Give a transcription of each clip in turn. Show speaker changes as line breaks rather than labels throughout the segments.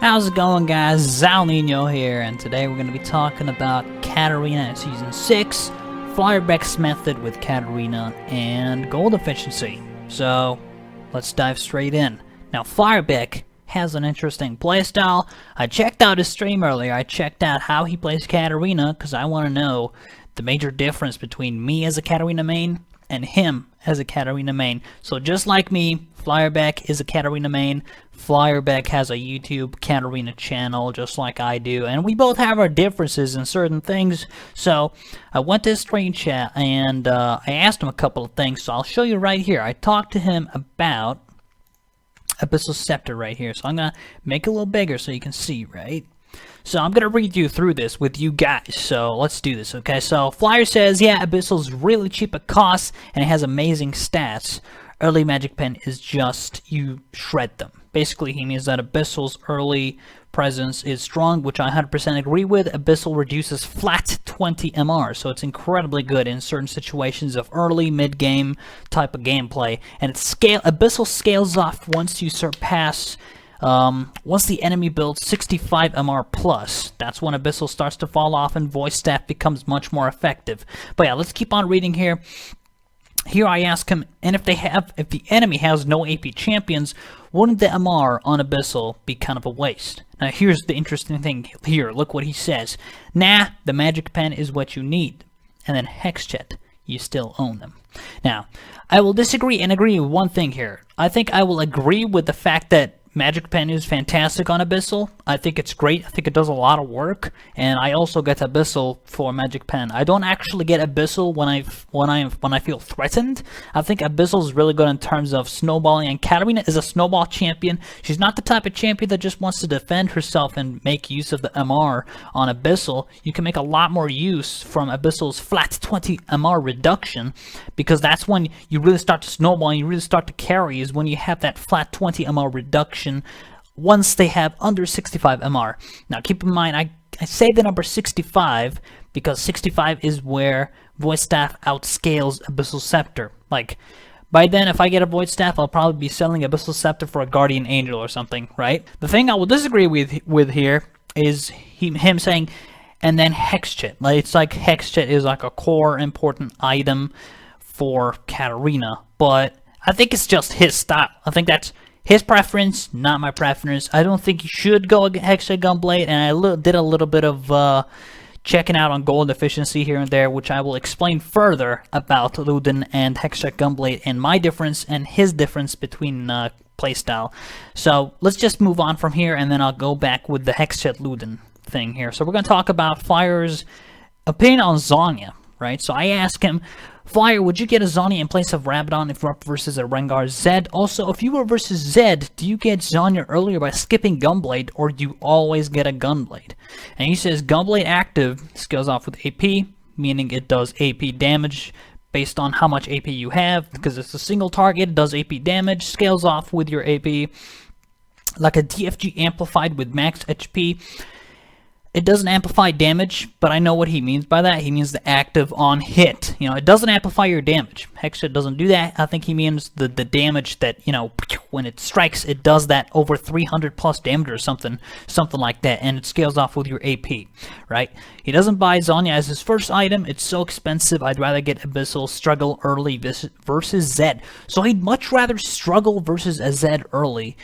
How's it going, guys? Alninio here, and today we're going to be talking about Katarina in Season 6, Flyerbek's method with Katarina, and gold efficiency. So, let's dive straight in. Now, Flyerbek has an interesting playstyle. I checked out his stream earlier. I checked out how he plays Katarina, because I want to know the major difference between me as a Katarina main and him as a Katarina main. So just like me, Flyerbek is a Katarina main. Flyerbek has a YouTube Katarina channel just like I do, and we both have our differences in certain things. So I went to his stream chat and I asked him a couple of things, so I'll show you right here. I talked to him about Abyssal Scepter right here, so I'm gonna make it a little bigger so you can see, right? So I'm going to read you through this with you guys, so let's do this, okay? So Flyer says, yeah, Abyssal's really cheap at cost, and it has amazing stats. Early Magic Pen is just, you shred them. Basically, he means that Abyssal's early presence is strong, which I 100% agree with. Abyssal reduces flat 20 MR, so it's incredibly good in certain situations of early, mid-game type of gameplay. And Abyssal scales off once you surpass... once the enemy builds 65 MR plus, that's when Abyssal starts to fall off and voice staff becomes much more effective. But yeah, let's keep on reading here. Here I ask him, and if the enemy has no AP champions, wouldn't the MR on Abyssal be kind of a waste? Now here's the interesting thing here, look what he says. Nah, the Magic Pen is what you need. And then Hexchet, you still own them. Now, I will disagree and agree with one thing here. I think I will agree with the fact that Magic Pen is fantastic on Abyssal. I think it's great. I think it does a lot of work, and I also get Abyssal for Magic Pen. I don't actually get Abyssal when I feel threatened. I think Abyssal is really good in terms of snowballing, and Katarina is a snowball champion. She's not the type of champion that just wants to defend herself and make use of the MR on Abyssal. You can make a lot more use from Abyssal's flat 20 MR reduction, because that's when you really start to snowball and you really start to carry, is when you have that flat 20 MR reduction once they have under 65 MR. Now keep in mind, I say the number 65 because 65 is where Void Staff outscales Abyssal Scepter. Like, by then, if I get a Void Staff, I'll probably be selling Abyssal Scepter for a Guardian Angel or something, right? The thing I will disagree with here is him saying, and then Hexchet. Like, it's like Hexchet is like a core important item for Katarina, but I think it's just his style. I think that's his preference, not my preference. I don't think you should go Hexchet Gunblade, and I did a little bit of checking out on gold efficiency here and there, which I will explain further about Luden and Hexchet Gunblade and my difference and his difference between playstyle. So let's just move on from here, and then I'll go back with the Hexchet Luden thing here. So we're going to talk about Flyer's opinion on Zhonya, right? So I asked him, Flyer, would you get a Zhonya in place of Rabadon if you were versus a Rengar Zed? Also, if you were versus Zed, do you get Zhonya earlier by skipping Gunblade, or do you always get a Gunblade? And he says Gunblade active scales off with AP, meaning it does AP damage based on how much AP you have, because it's a single target, it does AP damage, scales off with your AP, like a DFG amplified with max HP. It doesn't amplify damage, but I know what he means by that. He means the active on hit. You know, it doesn't amplify your damage. Hexchet doesn't do that. I think he means the damage that, you know, when it strikes, it does that over 300 plus damage or something like that, and it scales off with your AP, right? He doesn't buy Zhonya as his first item. It's so expensive. I'd rather get Abyssal, struggle early versus Zed. So he'd much rather struggle versus a Zed early,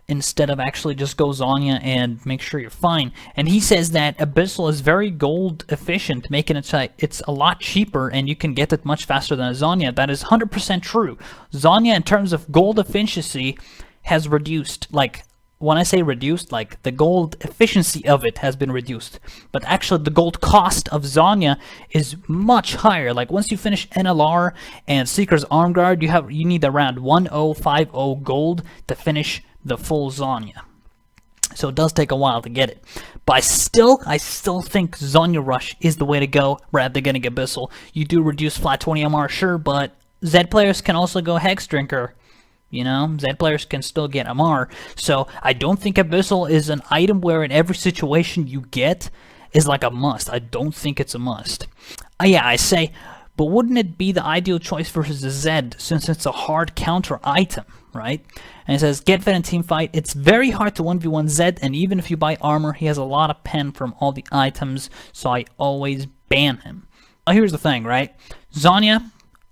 instead of actually just go Zhonya and make sure you're fine. And he says that Abyssal is very gold efficient, making it it's a lot cheaper and you can get it much faster than a Zhonya. That is 100% true. Zhonya, in terms of gold efficiency, has reduced. Like, when I say reduced, like, the gold efficiency of it has been reduced. But actually, the gold cost of Zhonya is much higher. Like, once you finish NLR and Seeker's Arm Guard, you need around 1050 gold to finish the full Zhonya. So it does take a while to get it. But I still think Zhonya Rush is the way to go rather than getting Abyssal. You do reduce flat 20 MR, sure, but Zed players can also go Hex Drinker. You know, Zed players can still get MR. So I don't think Abyssal is an item where in every situation you get is like a must. I don't think it's a must. Yeah, I say, but wouldn't it be the ideal choice versus a Zed since it's a hard counter item? right? And it says, get vet in team fight. It's very hard to 1v1 Zed, and even if you buy armor, he has a lot of pen from all the items, so I always ban him. Now here's the thing, right? Zhonya,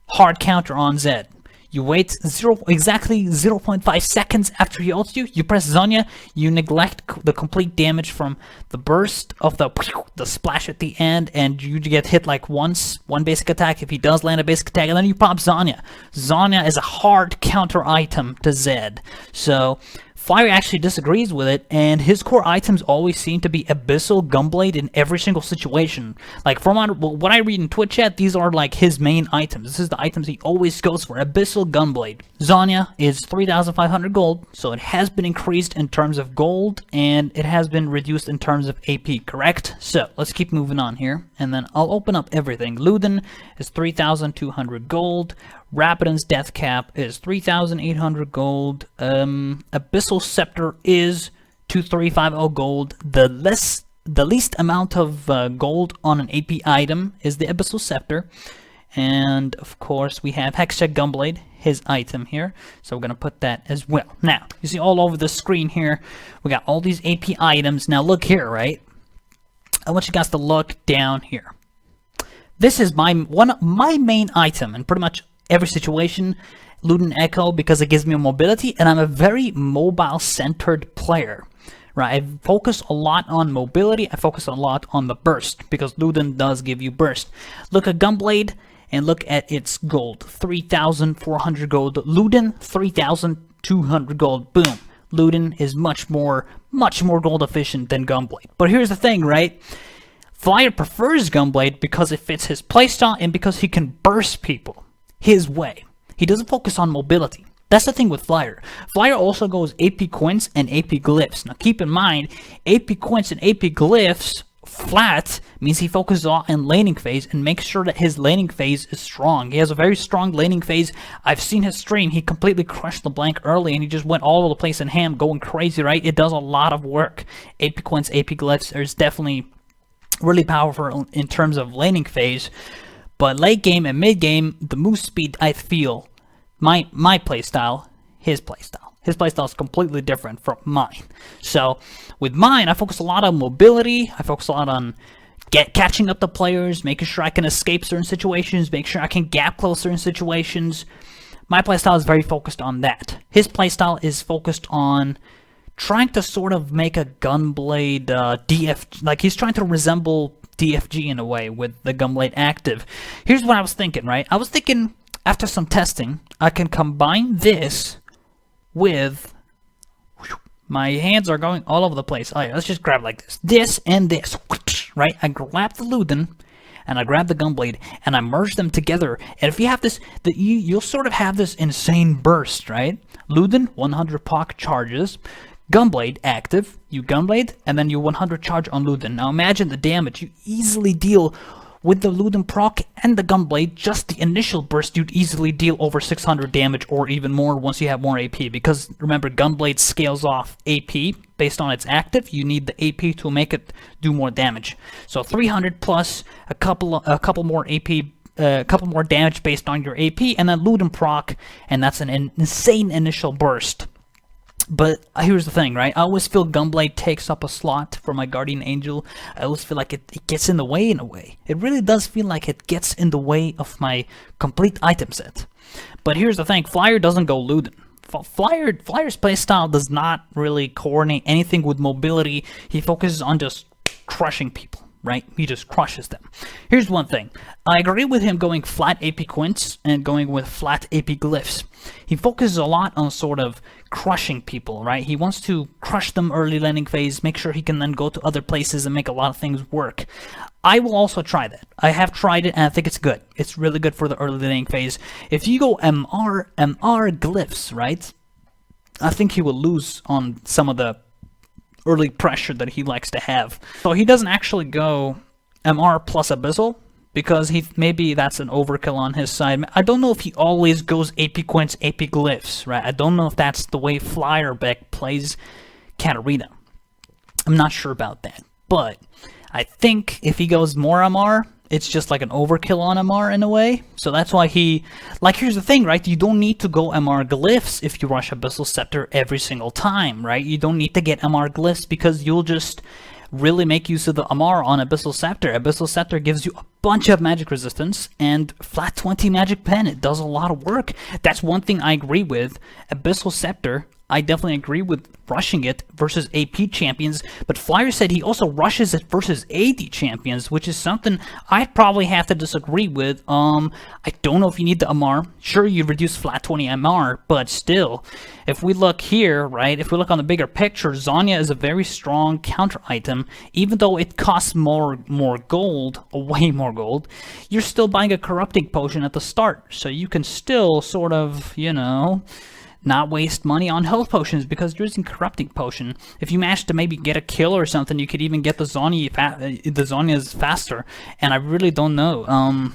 hard counter on Zed. You wait exactly 0.5 seconds after he ults you, you press Zhonya, you neglect the complete damage from the burst of the splash at the end, and you get hit like once, one basic attack if he does land a basic attack, and then you pop Zhonya. Zhonya is a hard counter item to Zed. So Flyer actually disagrees with it, and his core items always seem to be Abyssal, Gunblade in every single situation. Like, from what I read in Twitch chat, these are like his main items. This is the items he always goes for, Abyssal, Gunblade. Zhonya is 3,500 gold, so it has been increased in terms of gold, and it has been reduced in terms of AP, correct? So, let's keep moving on here, and then I'll open up everything. Luden is 3,200 gold. Rapidin's death cap is 3,800 gold. Abyssal scepter is 2,350 gold. The least amount of gold on an AP item is the Abyssal scepter. And of course we have Hexcheck Gunblade, his item here. So we're gonna put that as well. Now, you see all over the screen here, we got all these AP items. Now look here, right? I want you guys to look down here. This is my main item in pretty much every situation, Luden Echo, because it gives me mobility, and I'm a very mobile-centered player, right? I focus a lot on mobility, I focus a lot on the burst, because Luden does give you burst. Look at Gunblade, and look at its gold, 3,400 gold. Luden, 3,200 gold, boom. Luden is much more gold efficient than Gunblade. But here's the thing, right? Flyer prefers Gunblade because it fits his playstyle, and because he can burst people his way. He doesn't focus on mobility. That's the thing with Flyer. Flyer also goes AP Quints and AP Glyphs. Now keep in mind, AP Quints and AP Glyphs flat means he focuses on laning phase and makes sure that his laning phase is strong. He has a very strong laning phase. I've seen his stream. He completely crushed the blank early, and he just went all over the place in ham, going crazy, right? It does a lot of work. AP Quints, AP Glyphs is definitely really powerful in terms of laning phase. But late game and mid game, the move speed, I feel, my playstyle, his playstyle. His playstyle is completely different from mine. So with mine, I focus a lot on mobility. I focus a lot on catching up the players, making sure I can escape certain situations, make sure I can gap close certain situations. My playstyle is very focused on that. His playstyle is focused on trying to sort of make a Gunblade DF, like he's trying to resemble DFG in a way with the Gunblade active. Here's what I was thinking, right? I was thinking after some testing, I can combine this with, my hands are going all over the place. All right, let's just grab like this and this, right? I grab the Luden and I grab the Gunblade and I merge them together. And if you have this, you'll sort of have this insane burst, right? Luden, 100 POC charges. Gunblade active, you Gunblade, and then you 100 charge on Luden. Now imagine the damage you easily deal with the Luden proc and the Gunblade. Just the initial burst, you'd easily deal over 600 damage or even more once you have more AP. Because remember, Gunblade scales off AP based on its active. You need the AP to make it do more damage. So 300 plus a couple more AP. A couple more damage based on your AP, and then Luden proc, and that's an insane initial burst. But here's the thing, right? I always feel Gunblade takes up a slot for my Guardian Angel. I always feel like it gets in the way in a way. It really does feel like it gets in the way of my complete item set. But here's the thing, Flyer doesn't go Luden. Flyer's playstyle does not really coordinate anything with mobility. He focuses on just crushing people, right? He just crushes them. Here's one thing. I agree with him going flat AP Quints and going with flat AP Glyphs. He focuses a lot on sort of crushing people, right? He wants to crush them early laning phase, make sure he can then go to other places and make a lot of things work. I will also try that. I have tried it and I think it's good. It's really good for the early laning phase. If you go MR Glyphs, right? I think he will lose on some of the early pressure that he likes to have. So he doesn't actually go MR plus Abyssal, because maybe that's an overkill on his side. I don't know if he always goes AP Quints, AP Glyphs, right? I don't know if that's the way Flyerbek plays Katarina. I'm not sure about that. But I think if he goes more MR, it's just like an overkill on MR in a way. So that's why he, like, here's the thing, right? You don't need to go MR glyphs if you rush Abyssal Scepter every single time, right? You don't need to get MR glyphs because you'll just really make use of the MR on Abyssal Scepter. Abyssal Scepter gives you a bunch of magic resistance and flat 20 magic pen. It does a lot of work. That's one thing I agree with. Abyssal Scepter, I definitely agree with rushing it versus AP champions, but Flyer said he also rushes it versus AD champions, which is something I'd probably have to disagree with. I don't know if you need the MR. Sure, you reduce flat 20 MR, but still, if we look here, right, if we look on the bigger picture, Zhonya is a very strong counter item. Even though it costs more gold, way more gold, you're still buying a corrupting potion at the start, so you can still sort of, you know, not waste money on health potions because you're using corrupting potion. If you manage to maybe get a kill or something, you could even get the Zhonya's faster. And I really don't know.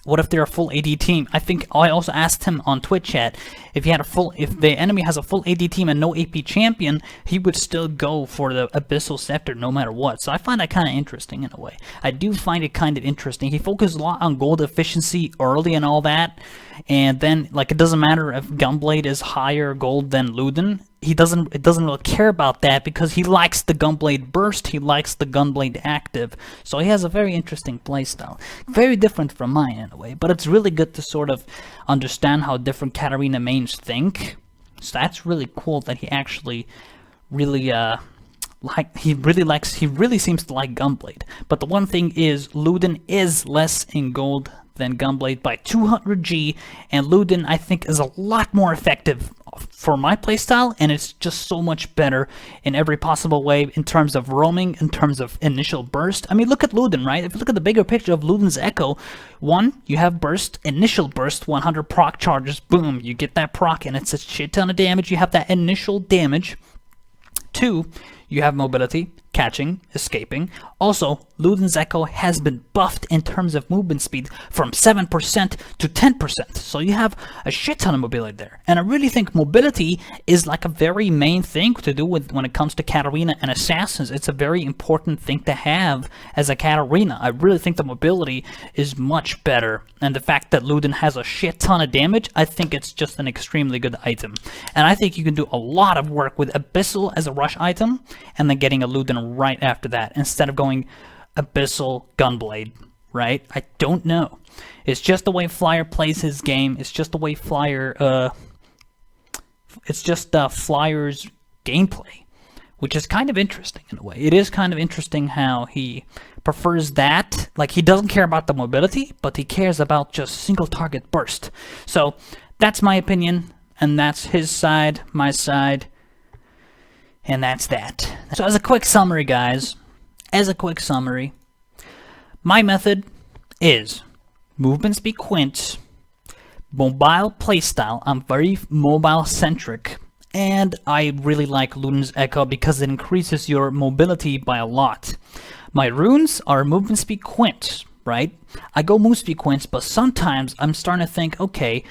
What if they're a full AD team? I think I also asked him on Twitch chat if the enemy has a full AD team and no AP champion, he would still go for the Abyssal Scepter no matter what. So I find that kind of interesting in a way. I do find it kind of interesting. He focuses a lot on gold efficiency early and all that, and then like it doesn't matter if Gunblade is higher gold than Luden. It doesn't really care about that because he likes the Gunblade burst, he likes the Gunblade active, so he has a very interesting playstyle. Very different from mine in a way, but it's really good to sort of understand how different Katarina mains think. So that's really cool that he actually really he really seems to like Gunblade. But the one thing is Luden is less in gold than Gunblade by 200G, and Luden I think is a lot more effective for my playstyle, and it's just so much better in every possible way in terms of roaming, in terms of initial burst. I mean, look at Luden, right? If you look at the bigger picture of Luden's Echo, one, you have burst, initial burst, 100 proc charges, boom, you get that proc, and it's a shit ton of damage. You have that initial damage. Two, you have mobility, catching, escaping. Also, Luden's Echo has been buffed in terms of movement speed from 7% to 10%. So you have a shit ton of mobility there. And I really think mobility is like a very main thing to do with when it comes to Katarina and Assassins. It's a very important thing to have as a Katarina. I really think the mobility is much better. And the fact that Luden has a shit ton of damage, I think it's just an extremely good item. And I think you can do a lot of work with Abyssal as a rush item, and then getting a Luden right after that, instead of going Abyssal Gunblade, right? I don't know. It's just the way Flyer plays his game. It's just the way Flyer, it's just Flyer's gameplay, which is kind of interesting in a way. It is kind of interesting how he prefers that. Like, he doesn't care about the mobility, but he cares about just single target burst. So that's my opinion, and that's his side, my side, and that's that. So as a quick summary, guys, my method is movement speed quint, mobile playstyle. I'm very mobile centric, and I really like Luden's Echo because it increases your mobility by a lot. My runes are movement speed quint, right? I go move speed quints, but sometimes I'm starting to think, okay,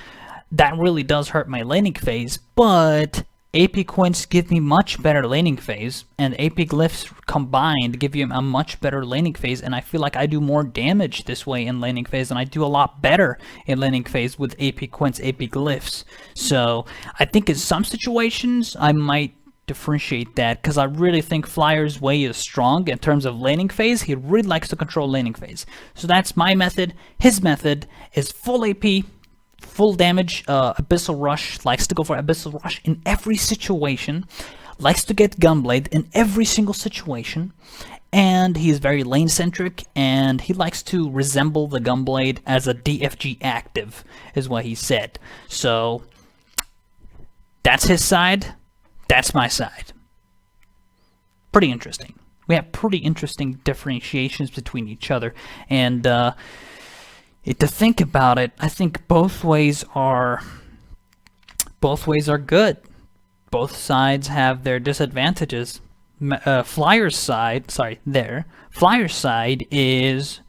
that really does hurt my laning phase, but AP quints give me much better laning phase, and AP glyphs combined give you a much better laning phase, and I feel like I do more damage this way in laning phase, and I do a lot better in laning phase with AP quints, AP glyphs. So I think in some situations I might differentiate that, because I really think Flyer's way is strong in terms of laning phase. He really likes to control laning phase. So that's my method. His method is full AP, full damage, Abyssal Rush, likes to go for Abyssal Rush in every situation, likes to get Gunblade in every single situation, and he's very lane-centric, and he likes to resemble the Gunblade as a DFG active, is what he said. So, that's his side, that's my side. Pretty interesting. We have pretty interesting differentiations between each other, and to think about it, I think both ways are good. Both sides have their disadvantages. Flyer's side is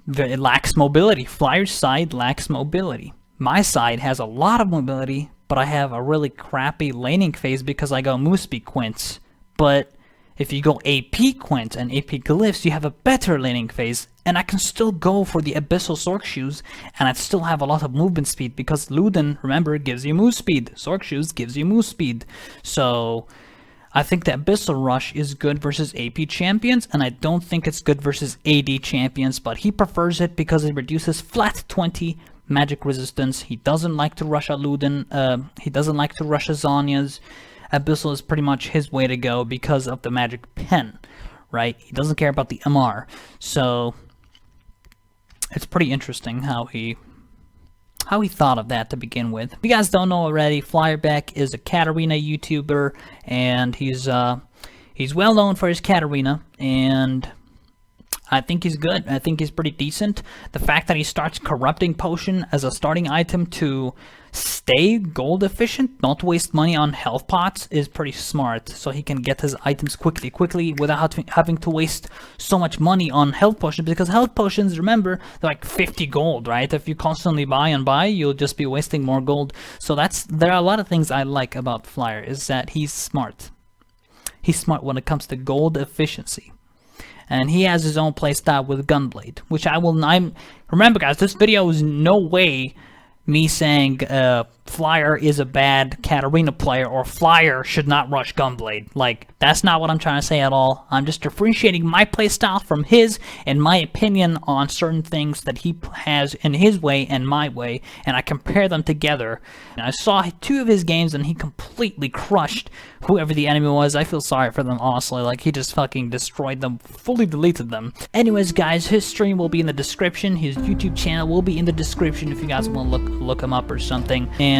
it lacks mobility. Flyer's side lacks mobility. My side has a lot of mobility, but I have a really crappy laning phase because I go move speed quints. But If you go AP Quint and AP Glyphs, you have a better laning phase, and I can still go for the Abyssal Sork Shoes, and I'd still have a lot of movement speed, because Luden, remember, gives you move speed. Sork Shoes gives you move speed. So I think the Abyssal Rush is good versus AP champions, and I don't think it's good versus AD champions, but he prefers it because it reduces flat 20 magic resistance. He doesn't like to rush a Luden, he doesn't like to rush a Zhonya's. Abyssal is pretty much his way to go because of the magic pen, right? He doesn't care about the MR. So it's pretty interesting how he thought of that to begin with. If you guys don't know already, Flyerbek is a Katarina YouTuber, and he's well known for his Katarina, and I think he's good. I think he's pretty decent. The fact that he starts Corrupting Potion as a starting item to stay gold efficient, not waste money on health pots, is pretty smart, so he can get his items quickly without having to waste so much money on health potions, because health potions, remember, they're like 50 gold, right? If you constantly buy and buy, you'll just be wasting more gold. So there are a lot of things I like about Flyer, is that he's smart. He's smart when it comes to gold efficiency. And he has his own playstyle with Gunblade, which remember guys, this video is no way me saying Flyer is a bad Katarina player or Flyer should not rush Gunblade. Like, that's not what I'm trying to say at all. I'm just differentiating my playstyle from his and my opinion on certain things that he has in his way and my way, and I compare them together. And I saw 2 of his games and he completely crushed whoever the enemy was. I feel sorry for them, honestly. Like, he just fucking destroyed them, fully deleted them. Anyways, guys, his stream will be in the description. His YouTube channel will be in the description if you guys want to look him up or something. And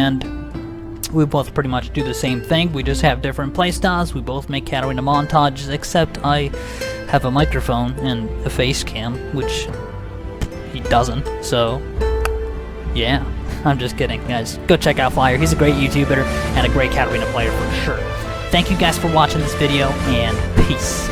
we both pretty much do the same thing. We just have different playstyles. We both make Katarina montages, except I have a microphone and a face cam, which he doesn't. So, yeah. I'm just kidding, guys. Go check out Flyer. He's a great YouTuber and a great Katarina player for sure. Thank you guys for watching this video, and peace.